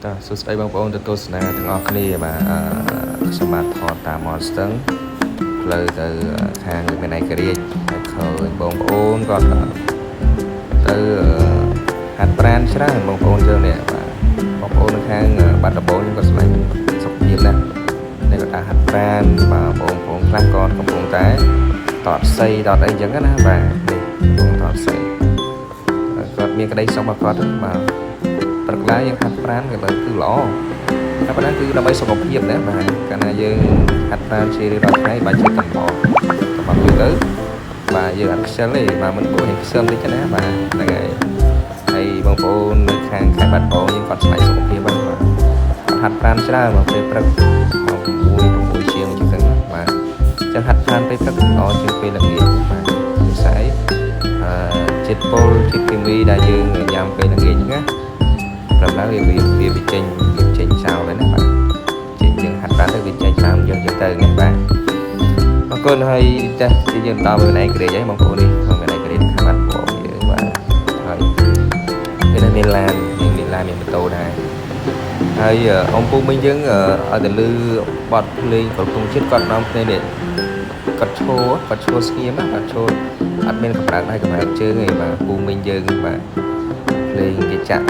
តើសួស្តីបងប្អូនទស្សនាទាំងអស់គ្នាបាទខ្ញុំបាទថតតាម Monster ផ្លូវទៅខាងមេណៃក្រៀកហើយឃើញបងប្អូនគាត់ទៅហាត់ប្រាណច្រើនបងប្អូនយើងនេះបាទបងប្អូននៅខាងបាត់ដំបងខ្ញុំក៏ស្លាញ់សុខភាពណាស់តែគាត់ហាត់ប្រាណបាទបងប្អូនខ្លះក៏កំពុងតែតតសៃតតអីចឹងណាបាទនេះកំពុងតតសៃគាត់មានក្តីសុខរបស់គាត់បាទព្រឹកឡើងយើងហាត់ប្រាណក៏គឺល្អតែប៉ុណ្ណឹងគឺដើម្បីសុខភាពណាបាទកាលណាយើងហាត់ប្រាណជារៀងរាល់ថ្ងៃបាទជាកំបោទៅបាទយើងអត់ខ្ជិលទេបាទមិនគួរឲ្យខ្ជិលទេណាបាទហ្នឹងហើយបងប្អូននៅខាងខេត្តបាត់ដំបងយើងគាត់ស្វែងសុខភាពបាទហាត់ប្រាណច្រើនមកពេលព្រឹកមក6ជាងអញ្ចឹងបាទចឹងហាត់ប្រាណពេលព្រឹកល្អជាងពេលល្ងាចបាទវិស័យជាតិពុលជាតិគីមីដែលយើងញ៉ាំពេលល្ងាចណាប្រាប់ឡើងវាបញ្ចេញចោលហើយណាបាទចេញយើងហាត់ប្រាណទៅវាចេញចោលយើងទៅណាបាទអរគុណហើយចាស់ជាយើងដល់មេណៃក្រៀកហើយបងប្អូននេះមេណៃក្រៀកខាងបាត់បងយើងបាទហើយពេលមានឡានមានម៉ូតូដែរហើយអ៊ំពូមិញយើងឲ្យទៅលឺបទភ្លេងប្រពន្ធជាតិគាត់នាំគ្នានេះគាត់ឈរស្ងៀមណាគាត់ឈរអត់មានកម្រើកហើយកម្រើកជើងទេបាទពូមិញយើងបាទភ្លេងគេចាក់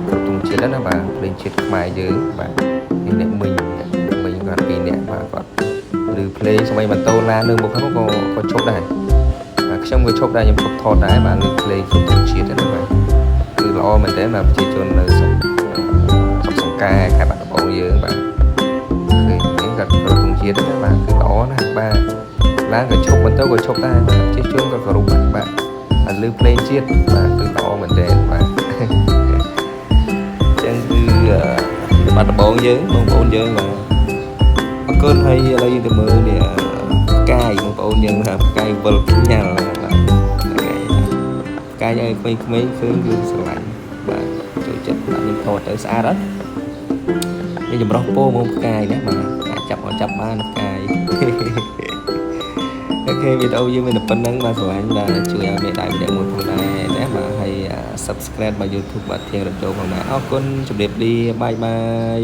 ប្រពន្ធជាតិណាបាទភ្លេងជាតិខ្មែរយើងបាទអ្នកមិញគាត់ពីរនាក់បាទគាត់ឬភ្លេងសម័យម៉ូតូឡាននៅមុខហ្នឹងក៏ឈប់ដែរបាទខ្ញុំក៏ឈប់ដែរខ្ញុំឈប់ថតដែរបាទលើភ្លេងគ្រប់ជាតិហ្នឹងបាទគឺល្អមែនតើបាទប្រជាជននៅស្រុកសង្កែខេត្តបាត់ដំបងយើងបាទឃើញគាត់គ្រប់ជាតិហ្នឹងបាទគឺល្អណាស់បាទឡានក៏ឈប់ម៉ូតូក៏ឈប់ដែរបាទប្រជាជនក៏គោរពបាទហើយលើភ្លេងជាតិបាទគឺល្អមែនតើបាទចឹងគឺបាត់ដំបងយើងបងប្អូនយើងបាទអរគុណហើយឥឡូវយើងទៅមើលនេះផ្កាយបងប្អូនយើងថាផ្កាយវិលញ៉ាល់បាទផ្កាយឲ្យក្មេងៗឃើញគឺស្រឡាញ់បាទចូលចិត្តបាទខ្ញុំថតទៅស្អាតអត់នេះចម្រោះពោមកផ្កាយណាបាទអាចចាប់បានផ្កាយអូខេវីដេអូយើងមានតែប៉ុណ្្នឹងបាទស្រឡាញ់បាទជួយឲ្យមេដៃម្នាក់មួយផងដែរណាបាទហើយ Subscribe បាទ YouTube បាទធៀងរំចូលផងដែរអរគុណជម្រាបលាបាយ